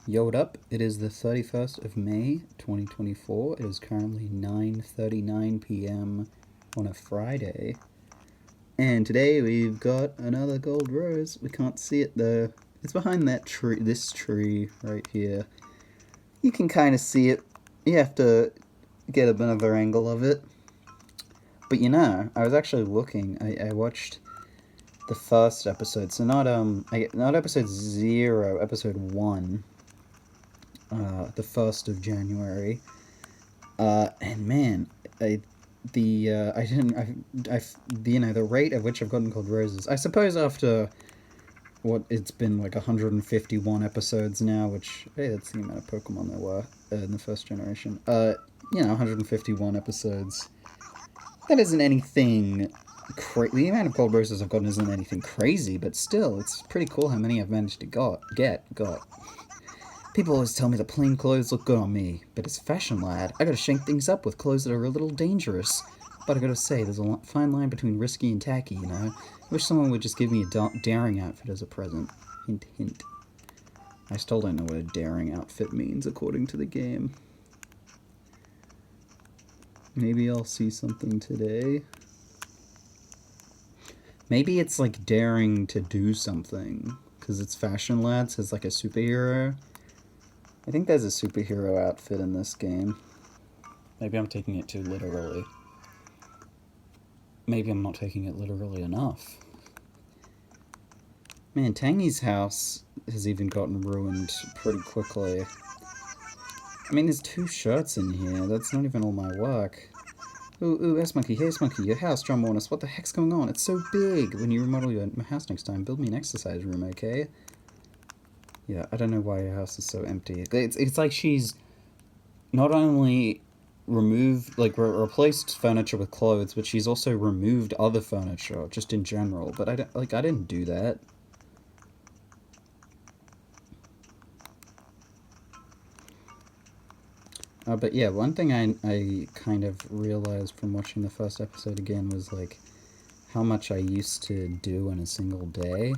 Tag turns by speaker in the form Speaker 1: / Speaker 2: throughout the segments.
Speaker 1: Yo, what up? It is the 31st of May, 2024. It is currently 9:39 p.m. on a Friday. And today we've got another gold rose. We can't see it though. It's behind that tree, this tree right here. You can kind of see it. You have to get another angle of it. But I was actually looking. I watched the first episode. So not episode 0, episode 1. The 1st of January. And man, I didn't, the rate at which I've gotten gold roses. I suppose after what it's been like 151 episodes now, which, hey, that's the amount of Pokemon there were in the first generation. 151 episodes. That isn't anything the amount of gold roses I've gotten isn't anything crazy, but still, it's pretty cool how many I've managed to got. People always tell me that plain clothes look good on me, but as a fashion lad, I gotta shake things up with clothes that are a little dangerous. But I gotta say, there's a fine line between risky and tacky, you know? I wish someone would just give me a daring outfit as a present. Hint, hint. I still don't know what a daring outfit means according to the game. Maybe I'll see something today. Maybe it's like daring to do something, because it's fashion lads as like a superhero. I think there's a superhero outfit in this game. Maybe I'm taking it too literally. Maybe I'm not taking it literally enough. Man, Tangy's house has even gotten ruined pretty quickly. I mean, there's 2 shirts in here. That's not even all my work. Ooh, S-Monkey, hey S-Monkey, your house, John Warnus. What the heck's going on? It's so big. When you remodel your house next time, build me an exercise room, okay? Yeah, I don't know why your house is so empty. It's like she's not only replaced furniture with clothes, but she's also removed other furniture, just in general. But I didn't do that. But yeah, one thing I kind of realized from watching the first episode again was like how much I used to do in a single day.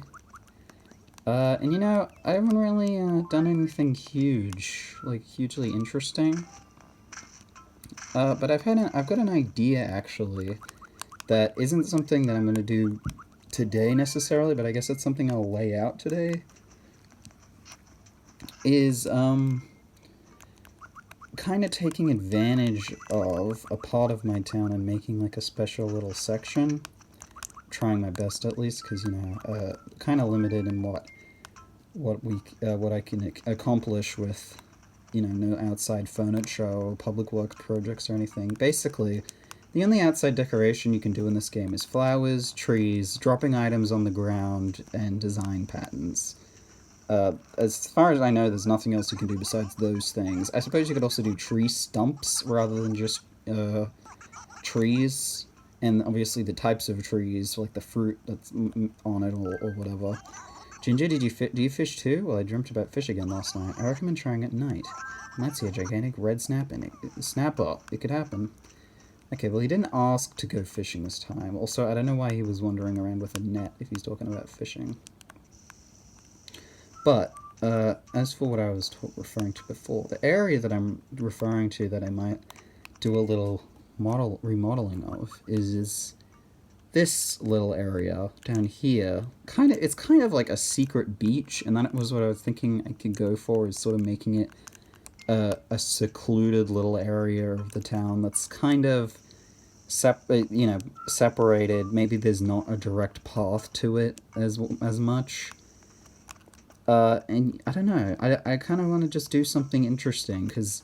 Speaker 1: And I haven't really done anything hugely interesting. But I've got an idea actually that isn't something that I'm gonna do today necessarily, but I guess it's something I'll lay out today. Is kind of taking advantage of a part of my town and making like a special little section. Trying my best at least, because kind of limited in what I can accomplish with no outside furniture or public work projects or anything. Basically, the only outside decoration you can do in this game is flowers, trees, dropping items on the ground, and design patterns. As far as I know, there's nothing else you can do besides those things. I suppose you could also do tree stumps rather than just trees, and obviously the types of trees, like the fruit that's on it or whatever. Ginger, do you fish too? Well, I dreamt about fish again last night. I recommend trying at night. I might see a gigantic red snapper. It could happen. Okay, well, he didn't ask to go fishing this time. Also, I don't know why he was wandering around with a net if he's talking about fishing. But, as for what I was referring to before, the area that I'm referring to that I might do a little remodeling of is this little area down here. It's kind of like a secret beach, and that was what I was thinking I could go for, is sort of making it a secluded little area of the town that's kind of separated. Maybe there's not a direct path to it as much. And I don't know. I kind of want to just do something interesting, because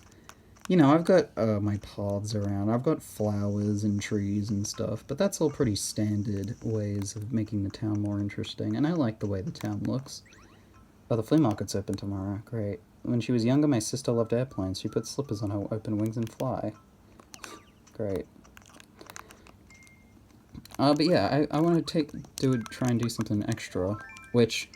Speaker 1: I've got my paths around. I've got flowers and trees and stuff, but that's all pretty standard ways of making the town more interesting, and I like the way the town looks. Oh, the flea market's open tomorrow. Great. When she was younger, my sister loved airplanes. She put slippers on her open wings and fly. Great. But yeah, I want to try and do something extra, which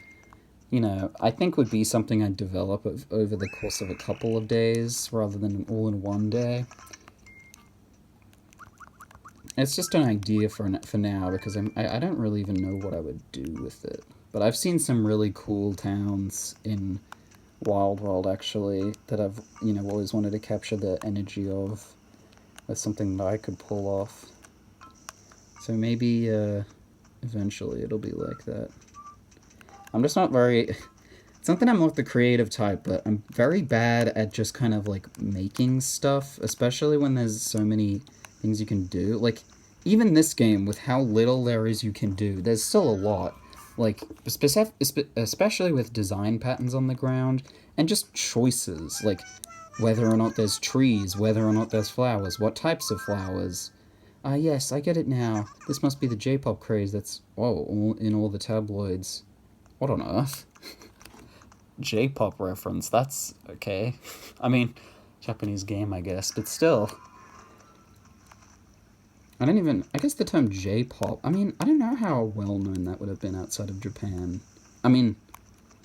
Speaker 1: I think would be something I'd develop over the course of a couple of days rather than all in one day. It's just an idea for now, because I don't really even know what I would do with it. But I've seen some really cool towns in Wild World, actually, that I've, always wanted to capture the energy of. That's something that I could pull off. So maybe, eventually it'll be like that. I'm just not very... It's not that I'm not the creative type, but I'm very bad at just kind of, like, making stuff, especially when there's so many things you can do. Like, even this game, with how little there is you can do, there's still a lot. Like, especially with design patterns on the ground, and just choices, like, whether or not there's trees, whether or not there's flowers, what types of flowers. Ah, yes, I get it now. This must be the J-pop craze that's, in all the tabloids. What on earth? J-pop reference, that's okay. I mean, Japanese game, I guess, but still. I guess the term J-pop, I mean, I don't know how well known that would have been outside of Japan. I mean,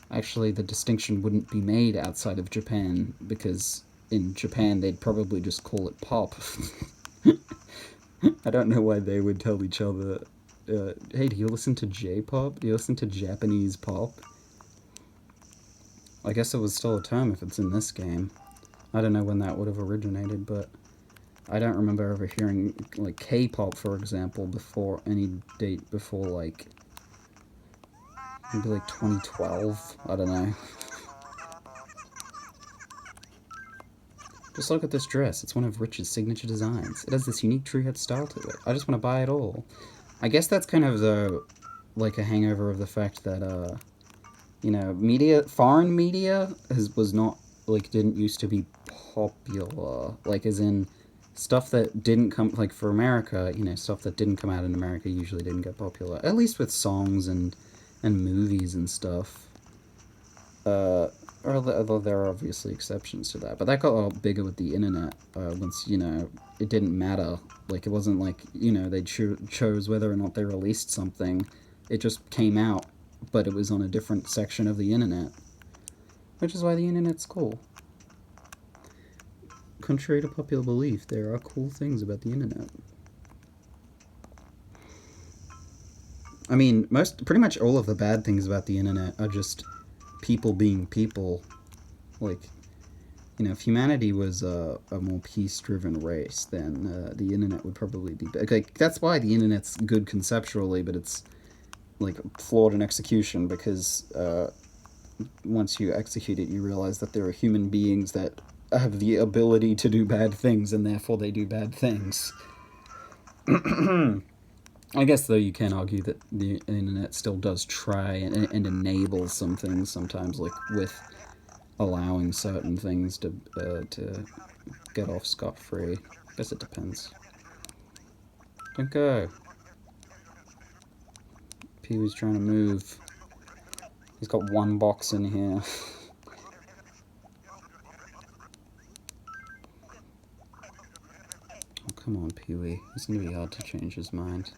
Speaker 1: actually, the distinction wouldn't be made outside of Japan, because in Japan they'd probably just call it pop. I don't know why they would tell each other, hey, do you listen to J-pop? Do you listen to Japanese pop? I guess it was still a term if it's in this game. I don't know when that would have originated, but I don't remember ever hearing, like, K-pop, for example, before any date before, like, maybe, like, 2012? I don't know. Just look at this dress. It's one of Rich's signature designs. It has this unique tree-head style to it. I just want to buy it all. I guess that's kind of like, a hangover of the fact that, foreign media was not, like, didn't used to be popular. Like, as in, stuff that didn't come, like, for America, stuff that didn't come out in America usually didn't get popular. At least with songs and movies and stuff. Although there are obviously exceptions to that. But that got a lot bigger with the internet, once, it didn't matter. Like, it wasn't like, they chose whether or not they released something. It just came out, but it was on a different section of the internet. Which is why the internet's cool. Contrary to popular belief, there are cool things about the internet. I mean, pretty much all of the bad things about the internet are just people being people. Like, if humanity was a more peace-driven race, then the internet would probably be... Like, that's why the internet's good conceptually, but it's, like, flawed in execution, because once you execute it, you realize that there are human beings that have the ability to do bad things, and therefore they do bad things. I guess, though, you can argue that the internet still does try and enable some things sometimes, like with allowing certain things to get off scot-free. I guess it depends. Don't go. Peewee's trying to move. He's got one box in here. Oh, come on, Peewee. It's gonna be hard to change his mind.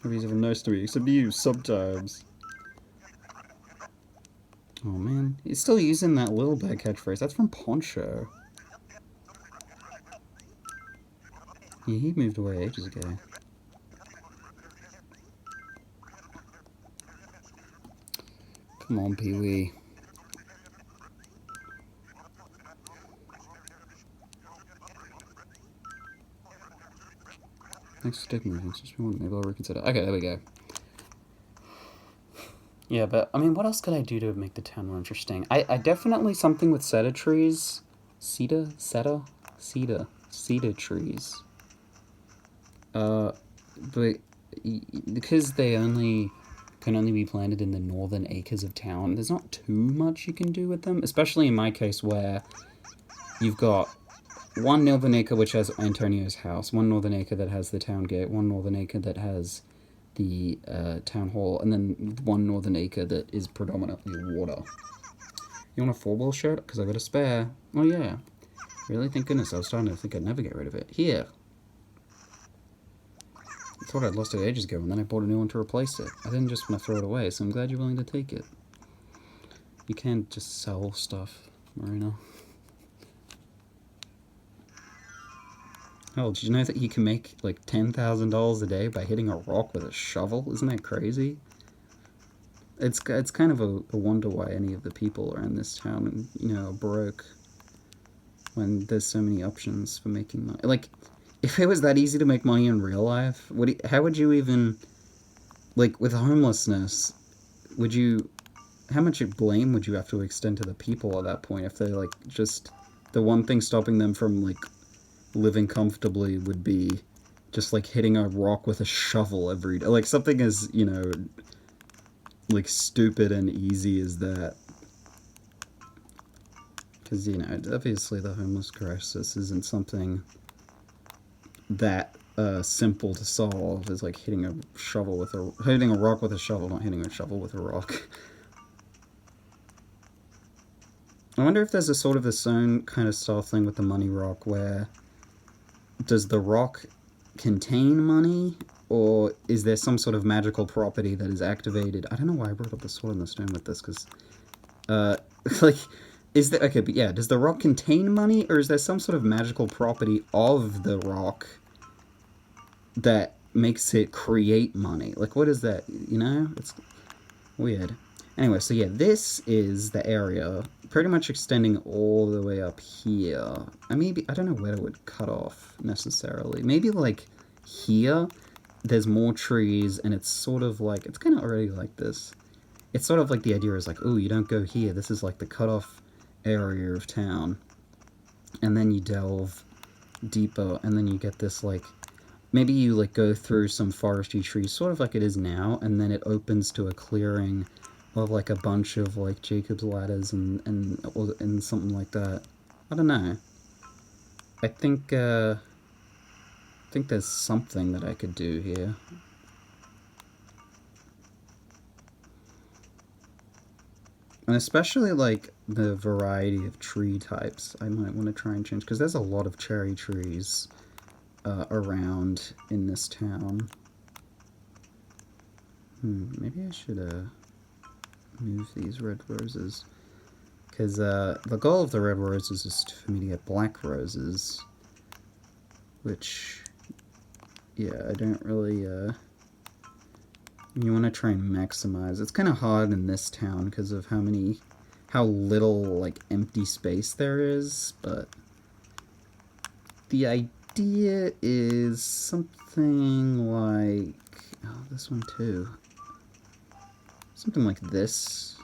Speaker 1: He's even nice to me, except you, sometimes. Oh man, he's still using that little bag catchphrase. That's from Poncho. Yeah, he moved away ages ago. Come on, Peewee. Next stick movements. Just one. Maybe I'll reconsider. Okay, there we go. Yeah, but I mean, what else could I do to make the town more interesting? I definitely something with cedar trees. Cedar trees. But because they can only be planted in the northern acres of town, there's not too much you can do with them. Especially in my case, where you've got one northern acre which has Antonio's house, one northern acre that has the town gate, one northern acre that has the town hall, and then one northern acre that is predominantly water. You want a 4-wheel shirt? Because I got a spare. Oh yeah. Really? Thank goodness. I was starting to think I'd never get rid of it. Here. I thought I'd lost it ages ago, and then I bought a new one to replace it. I didn't just want to throw it away, so I'm glad you're willing to take it. You can't just sell stuff, Marina. Oh, did you know that you can make, like, $10,000 a day by hitting a rock with a shovel? Isn't that crazy? it's kind of a wonder why any of the people around this town, are broke when there's so many options for making money. Like, if it was that easy to make money in real life, how would you even, like, with homelessness, how much blame would you have to extend to the people at that point if they're, like, just, the one thing stopping them from, like, living comfortably would be just, like, hitting a rock with a shovel every day. Like, something as, like, stupid and easy as that. Because, obviously the homeless crisis isn't something that simple to solve as, like, hitting a rock with a shovel, not hitting a shovel with a rock. I wonder if there's a sort of its own kind of style thing with the money rock where does the rock contain money, or is there some sort of magical property that is activated? I don't know why I brought up the sword and the stone with this, because, like, but yeah, does the rock contain money, or is there some sort of magical property of the rock that makes it create money? Like, what is that, It's weird. Anyway, so yeah, this is the area, pretty much extending all the way up here. I don't know where it would cut off, necessarily. Maybe, like, here, there's more trees, and it's sort of like, it's kind of already like this. It's sort of like the idea is like, oh, you don't go here, this is like the cutoff area of town. And then you delve deeper, and then you get this, like, maybe you, like, go through some forestry trees, sort of like it is now, and then it opens to a clearing of, like, a bunch of, like, Jacob's ladders and something like that. I don't know. I think there's something that I could do here. And especially, like, the variety of tree types I might want to try and change, because there's a lot of cherry trees around in this town. Maybe I should move these red roses, because the goal of the red roses is for me to get black roses, which, yeah, I don't really, you want to try and maximize. It's kind of hard in this town because of how little, like, empty space there is, but the idea is something like, oh, this one too. Something like this.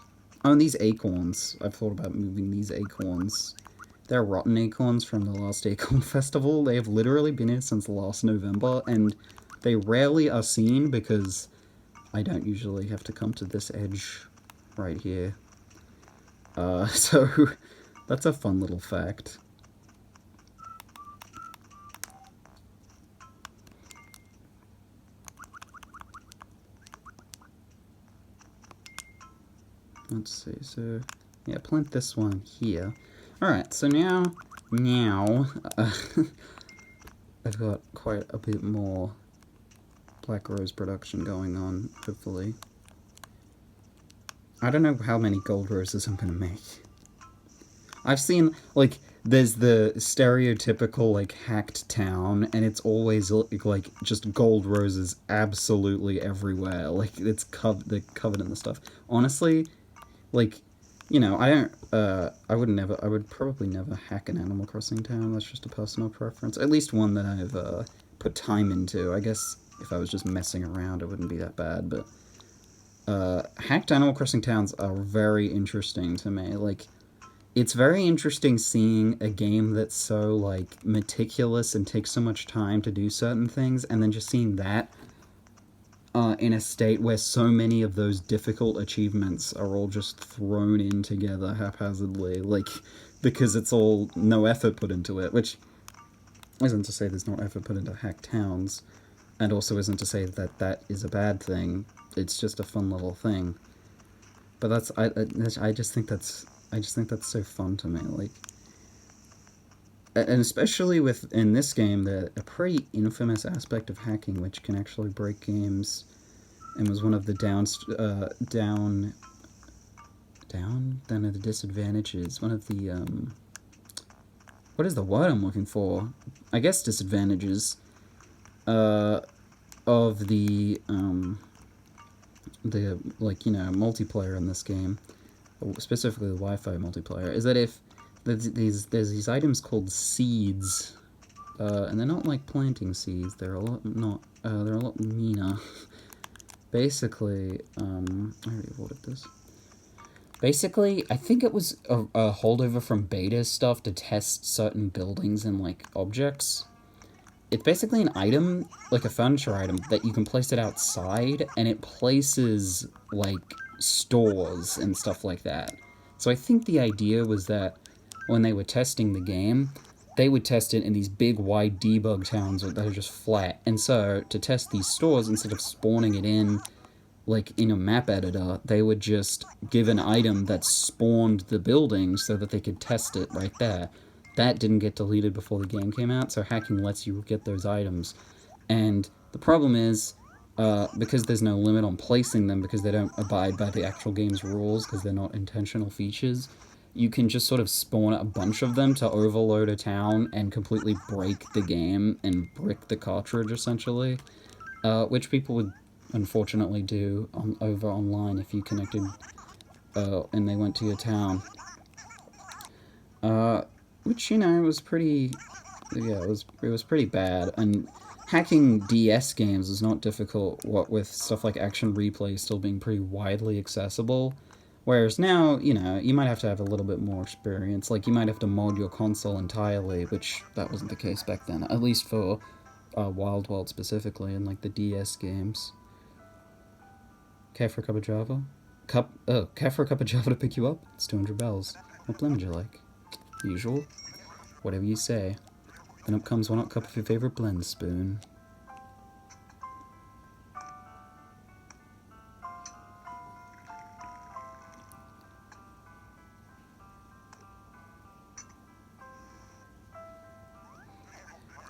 Speaker 1: Oh, and these acorns. I've thought about moving these acorns. They're rotten acorns from the last Acorn Festival. They have literally been here since last November, and they rarely are seen because I don't usually have to come to this edge right here. So that's a fun little fact. Let's see, so, yeah, plant this one here. Alright, so now, I've got quite a bit more black rose production going on, hopefully. I don't know how many gold roses I'm gonna make. I've seen, like, there's the stereotypical, like, hacked town, and it's always, like, just gold roses absolutely everywhere. Like, they're covered in the stuff. Honestly, like, I would probably never hack an Animal Crossing town. That's just a personal preference. At least one that I've, put time into. I guess if I was just messing around, it wouldn't be that bad, but, hacked Animal Crossing towns are very interesting to me. Like, it's very interesting seeing a game that's so, like, meticulous and takes so much time to do certain things, and then just seeing that in a state where so many of those difficult achievements are all just thrown in together haphazardly, like, because it's all no effort put into it, which isn't to say there's no effort put into hacked towns, and also isn't to say that that is a bad thing. It's just a fun little thing. But I just think that's so fun to me, like, and especially in this game, a pretty infamous aspect of hacking, which can actually break games, and was one of the disadvantages. One of the what is the word I'm looking for? I guess disadvantages of the like, you know, multiplayer in this game, specifically the Wi-Fi multiplayer, is that if there's these items called seeds, and they're not like planting seeds. They're a lot they're a lot meaner. Basically, I already ordered this. Basically, I think it was a holdover from beta stuff to test certain buildings and, like, objects. It's basically an item, like a furniture item, that you can place it outside, and it places, like, stores and stuff like that. So I think the idea was that when they were testing the game, they would test it in these big, wide debug towns that are just flat. And so, to test these stores, instead of spawning it in, like, in a map editor, they would just give an item that spawned the building so that they could test it right there. That didn't get deleted before the game came out, so hacking lets you get those items. And the problem is, because there's no limit on placing them, because they don't abide by the actual game's rules, because they're not intentional features, you can just sort of spawn a bunch of them to overload a town and completely break the game and brick the cartridge, essentially. Which people would unfortunately do over online if you connected and they went to your town. Which, you know, was pretty, yeah, it was pretty bad. And hacking DS games is not difficult, what with stuff like Action Replay still being pretty widely accessible. Whereas now, you know, you might have to have a little bit more experience. Like, you might have to mod your console entirely, which that wasn't the case back then, at least for Wild World specifically, and, like, the DS games. Care for a cup of Java? Care for a cup of Java to pick you up? It's 200 bells. What blend would you like? Usual? Whatever you say. Then up comes 1 hot cup of your favorite blend spoon.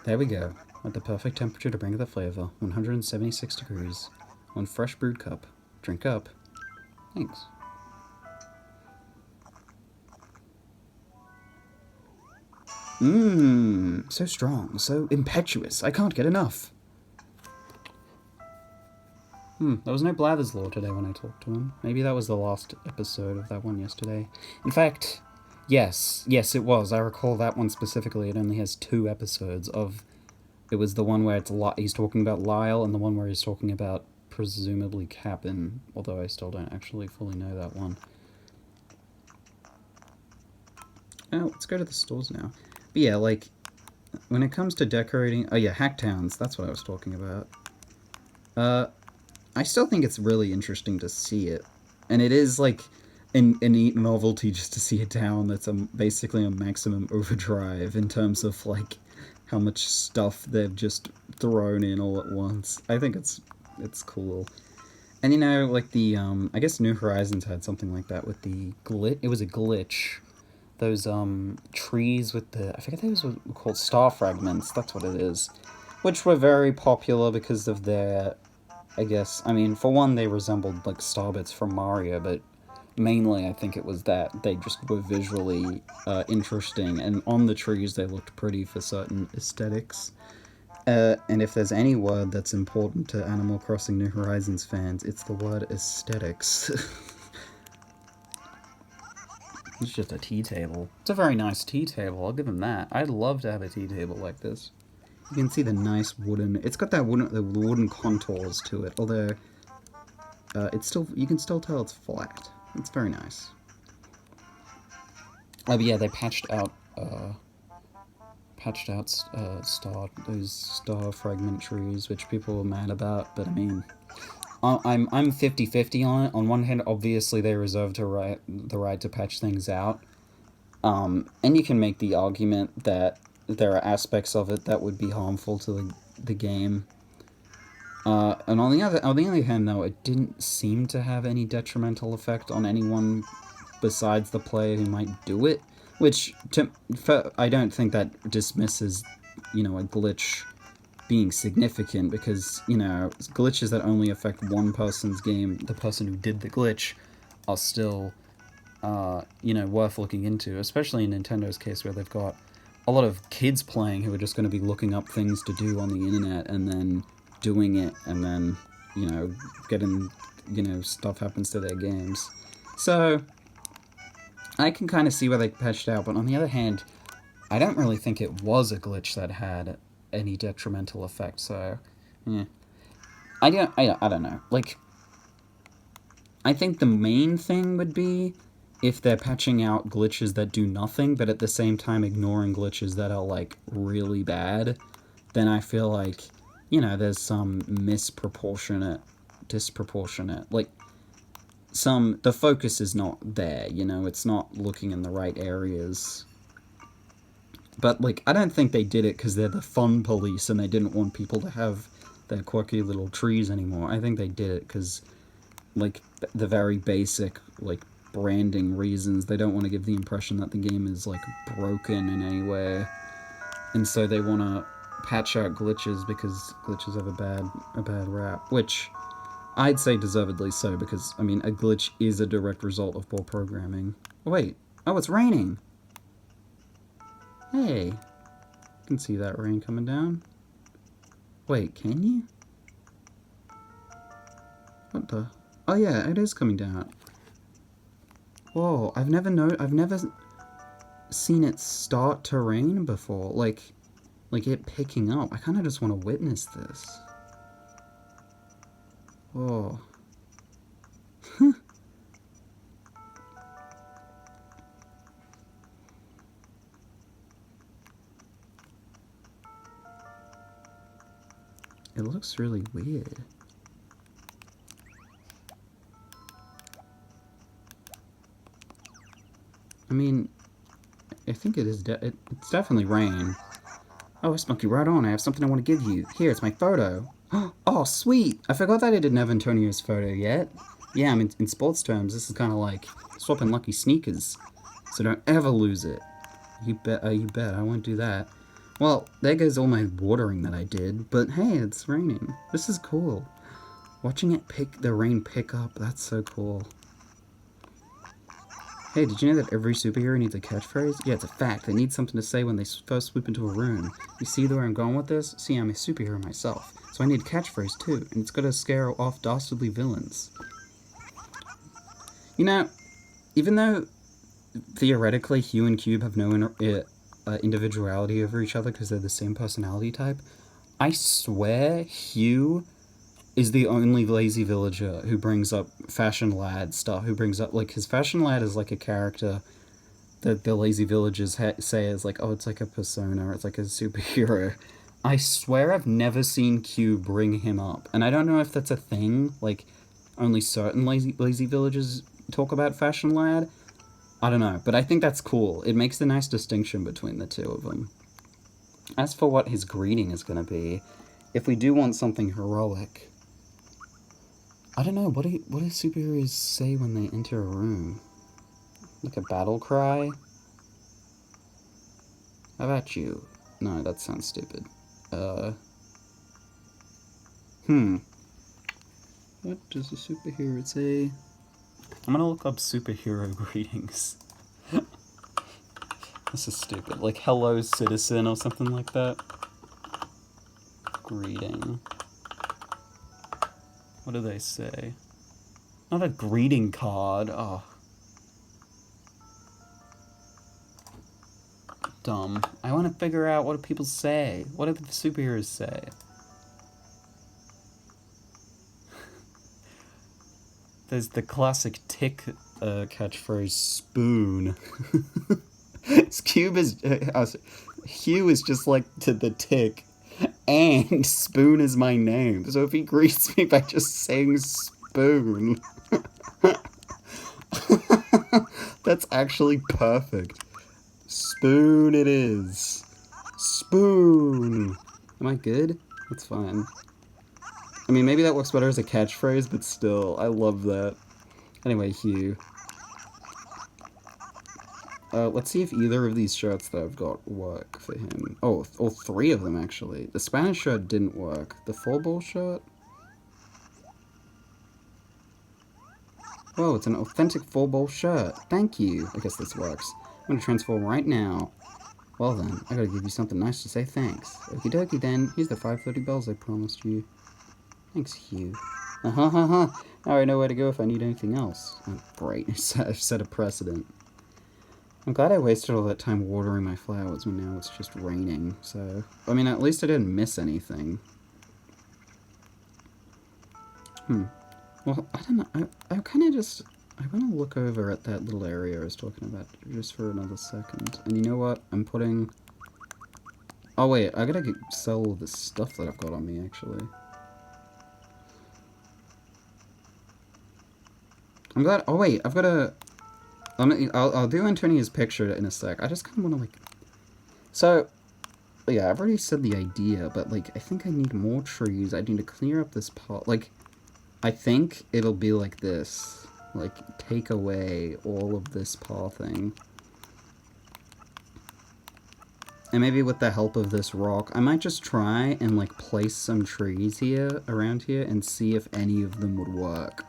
Speaker 1: There we go. At the perfect temperature to bring the flavor. 176 degrees. 1 fresh brewed cup. Drink up. Thanks. Mmm, so strong, so impetuous. I can't get enough. There was no Blather's Law today when I talked to him. Maybe that was the last episode of that one yesterday. In fact, yes, it was. I recall that one specifically. It only has 2 episodes of... It was the one where it's he's talking about Lyle, and the one where he's talking about presumably Cap'n, although I still don't actually fully know that one. Oh, let's go to the stores now. But yeah, like, when it comes to decorating... Oh yeah, Hacktowns, that's what I was talking about. I still think it's really interesting to see it. And it is, like, a neat novelty just to see a town that's basically a maximum overdrive in terms of, like, how much stuff they've just thrown in all at once. I think it's cool. And, you know, like, the, I guess New Horizons had something like that with the glitch. It was a glitch. Those, trees with the... I forget those were called star fragments. That's what it is. Which were very popular because of their... I guess... I mean, for one, they resembled, like, star bits from Mario, but mainly I think it was that they just were visually interesting, and on the trees they looked pretty for certain aesthetics. And if there's any word that's important to Animal Crossing New Horizons fans, it's the word aesthetics. It's just a tea table. It's a very nice tea table, I'll give them that. I'd love to have a tea table like this. You can see the nice wooden... It's got that wooden contours to it, although it's still... You can still tell it's flat. It's very nice. Oh, but yeah, they patched out those star fragment trees, which people were mad about, but I mean... I'm 50-50 on it. On one hand, obviously they reserve the right to patch things out. And you can make the argument that there are aspects of it that would be harmful to the game. And on the other hand, though, it didn't seem to have any detrimental effect on anyone besides the player who might do it. Which, I don't think that dismisses, you know, a glitch being significant, because, you know, glitches that only affect one person's game, the person who did the glitch, are still, you know, worth looking into, especially in Nintendo's case where they've got a lot of kids playing who are just going to be looking up things to do on the internet and then doing it and then, you know, getting you know, stuff happens to their games. So, I can kind of see where they patched out, but on the other hand, I don't really think it was a glitch that had any detrimental effect, so, yeah. I don't know. Like, I think the main thing would be if they're patching out glitches that do nothing, but at the same time ignoring glitches that are, like, really bad, then I feel like, you know, there's some disproportionate, like, the focus is not there, you know, it's not looking in the right areas. But, like, I don't think they did it because they're the fun police and they didn't want people to have their quirky little trees anymore. I think they did it because, like, the very basic, like, branding reasons. They don't want to give the impression that the game is, like, broken in any way. And so they want to patch out glitches because glitches have a bad rap. Which, I'd say deservedly so, because, I mean, a glitch is a direct result of poor programming. Oh, wait. Oh, it's raining! Hey. You can see that rain coming down. Wait, can you? What the? Oh yeah, it is coming down. Whoa, I've never seen it start to rain before. Like it picking up. I kind of just want to witness this. Whoa. It looks really weird. I mean, I think it is. It's definitely rain. Oh, it's monkey right on. I have something I want to give you. Here, it's my photo. Oh, sweet! I forgot that I didn't have Antonio's photo yet. Yeah, I mean, in sports terms, this is kind of like swapping lucky sneakers. So don't ever lose it. You bet. You bet. I won't do that. Well, there goes all my watering that I did. But hey, it's raining. This is cool. Watching the rain pick up. That's so cool. Hey, did you know that every superhero needs a catchphrase? Yeah, it's a fact. They need something to say when they first swoop into a room. You see where I'm going with this? See, I'm a superhero myself, so I need a catchphrase too, and it's got to scare off dastardly villains. You know, even though theoretically Hugh and Cube have no individuality over each other because they're the same personality type, I swear Hugh is the only lazy villager who brings up fashion lad stuff, who brings up, like, his fashion lad is like a character that the lazy villagers say is like, oh, it's like a persona, or it's like a superhero. I swear I've never seen Q bring him up, and I don't know if that's a thing, like, only certain lazy villagers talk about fashion lad. I don't know, but I think that's cool. It makes a nice distinction between the two of them. As for what his greeting is going to be, if we do want something heroic, I don't know, what do superheroes say when they enter a room? Like a battle cry? How about you? No, that sounds stupid. What does a superhero say? I'm gonna look up superhero greetings. This is stupid. Like, hello, citizen, or something like that. Greeting. What do they say? Not a greeting card. Oh. Dumb. I want to figure out what do people say. What do the superheroes say? There's the classic Tick catchphrase, spoon. Hugh is just like to the Tick, and Spoon is my name. So if he greets me by just saying spoon, that's actually perfect. Spoon it is. Spoon. Am I good? That's fine. I mean, maybe that works better as a catchphrase, but still, I love that. Anyway, Hugh. Let's see if either of these shirts that I've got work for him. Oh, all three of them, actually. The Spanish shirt didn't work. The 4-ball shirt? Whoa, it's an authentic 4-ball shirt. Thank you. I guess this works. I'm gonna transform right now. Well then, I gotta give you something nice to say thanks. Okie dokie then. Here's the 5:30 bells I promised you. Thanks, Hugh. Now I know where to go if I need anything else. Oh, great. I've set a precedent. I'm glad I wasted all that time watering my flowers when now it's just raining, so... I mean, at least I didn't miss anything. Well, I don't know. I kind of just... I want to look over at that little area I was talking about just for another second. And you know what? I'm putting... Oh, wait. I gotta sell the stuff that I've got on me, actually. I'm glad... Oh, wait. I've got to... I'll do Antonia's picture in a sec. I just kind of want to, like... So... Yeah, I've already said the idea, but, like, I think I need more trees. I need to clear up this pot. Like, I think it'll be like this. Like, take away all of this pathing. And maybe with the help of this rock, I might just try and, like, place some trees here, around here, and see if any of them would work.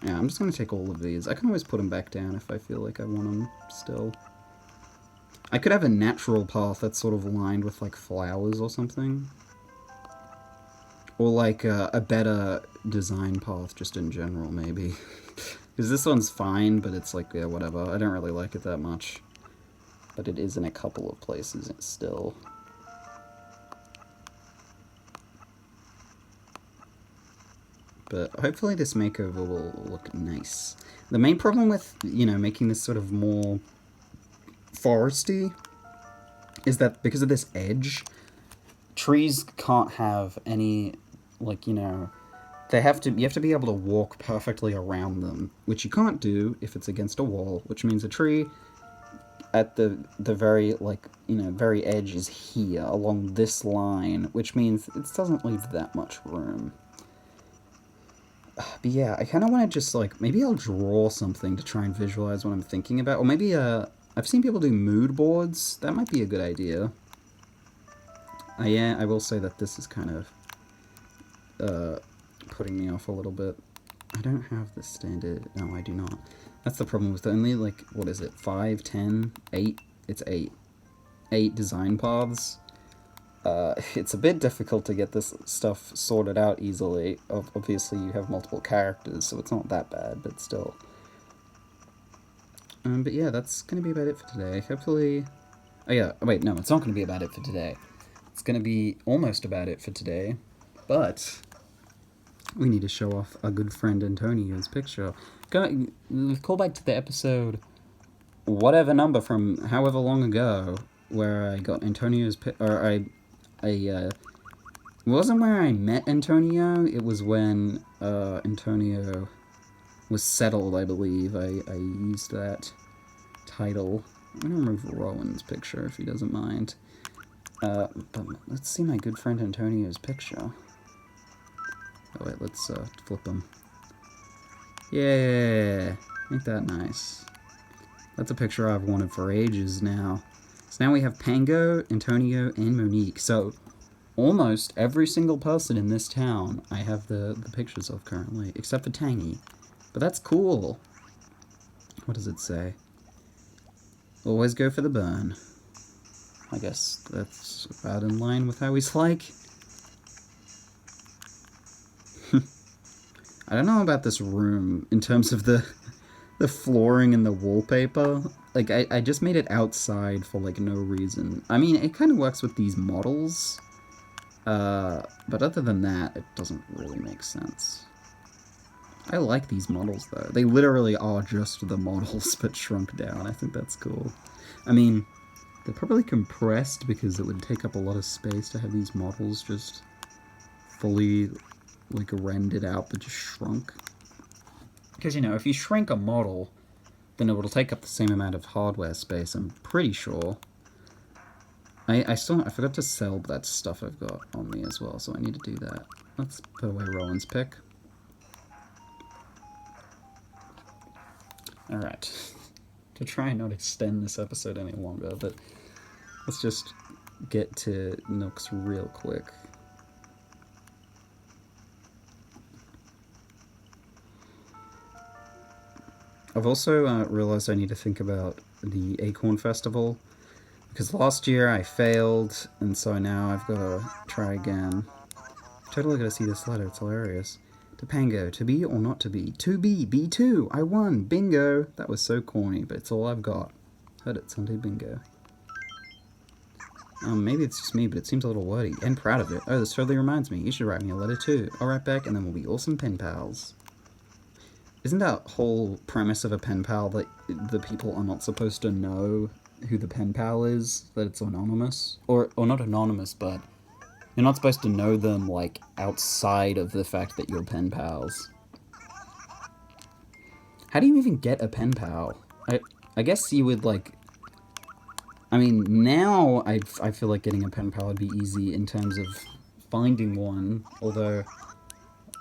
Speaker 1: Yeah, I'm just gonna take all of these. I can always put them back down if I feel like I want them still. I could have a natural path that's sort of lined with, like, flowers or something. Or, like, a better design path just in general, maybe. Because this one's fine, but it's like, yeah, whatever. I don't really like it that much. But it is in a couple of places still. But hopefully this makeover will look nice. The main problem with, you know, making this sort of more foresty is that because of this edge, trees can't have any, like, you know, you have to be able to walk perfectly around them, which you can't do if it's against a wall, which means a tree at the very, like, you know, very edge is here along this line, which means it doesn't leave that much room. But yeah, I kind of want to just, like, maybe I'll draw something to try and visualize what I'm thinking about. Or maybe, I've seen people do mood boards. That might be a good idea. Yeah, I will say that this is kind of, putting me off a little bit. I don't have the standard... No, I do not. That's the problem with only, like, what is it? 5, 10, 8? It's 8. 8 design paths. It's a bit difficult to get this stuff sorted out easily. Obviously, you have multiple characters, so it's not that bad, but still. But yeah, that's going to be about it for today. Hopefully... Oh yeah, wait, no, it's not going to be about it for today. It's going to be almost about it for today, but we need to show off our good friend Antonio's picture. Call back to the episode, whatever number from however long ago, where I got Antonio's it wasn't where I met Antonio, it was when Antonio was settled, I believe. I used that title. I'm gonna remove Rowan's picture if he doesn't mind. But let's see my good friend Antonio's picture. Oh wait, let's flip him. Yeah, ain't that nice? That's a picture I've wanted for ages now. So now we have Pango, Antonio, and Monique. So almost every single person in this town I have the pictures of currently, except for Tangy. But that's cool. What does it say? Always go for the burn. I guess that's about in line with how he's like. I don't know about this room in terms of the flooring and the wallpaper. Like, I just made it outside for, like, no reason. I mean, it kind of works with these models. But other than that, it doesn't really make sense. I like these models, though. They literally are just the models, but shrunk down. I think that's cool. I mean, they're probably compressed because it would take up a lot of space to have these models just fully, like, rendered out, but just shrunk. Because, you know, if you shrink a model, then it will take up the same amount of hardware space, I'm pretty sure. I forgot to sell that stuff I've got on me as well, so I need to do that. Let's put away Rowan's pick. Alright. To try and not extend this episode any longer, but let's just get to Nooks real quick. I've also realized I need to think about the Acorn Festival, because last year I failed, and so now I've got to try again. Totally gotta see this letter, it's hilarious. To Pango, to be or not to be? To be, B2, I won, bingo! That was so corny, but it's all I've got. Heard it, Sunday bingo. Maybe it's just me, but it seems a little wordy, and proud of it. Oh, this totally reminds me, you should write me a letter too. I'll write back, and then we'll be awesome pen pals. Isn't that whole premise of a pen pal that the people are not supposed to know who the pen pal is? That it's anonymous? Or not anonymous, but you're not supposed to know them, like, outside of the fact that you're pen pals. How do you even get a pen pal? I guess you would, like... I mean, now I feel like getting a pen pal would be easy in terms of finding one, although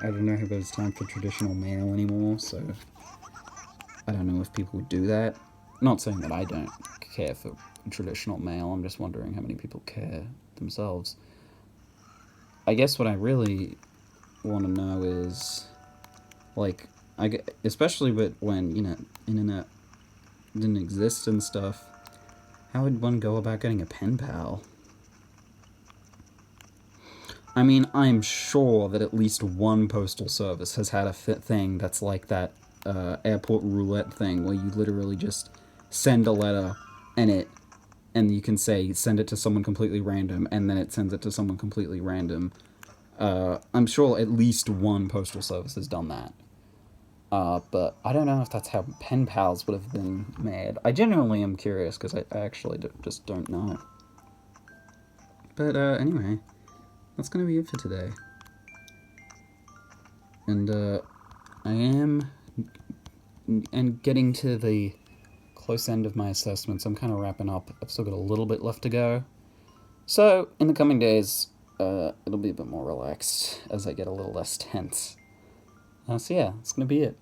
Speaker 1: I don't know if there's time for traditional mail anymore, so I don't know if people would do that. Not saying that I don't care for traditional mail, I'm just wondering how many people care themselves. I guess what I really want to know is, like, especially when, you know, internet didn't exist and stuff, how would one go about getting a pen pal? I mean, I'm sure that at least one postal service has had a thing that's like that airport roulette thing where you literally just send a letter and you can say, send it to someone completely random, and then it sends it to someone completely random. I'm sure at least one postal service has done that. But I don't know if that's how pen pals would have been made. I genuinely am curious, because I actually just don't know. But anyway, that's going to be it for today. And I am getting to the close end of my assessments. I'm kind of wrapping up. I've still got a little bit left to go. So, in the coming days, it'll be a bit more relaxed as I get a little less tense. So yeah, that's going to be it.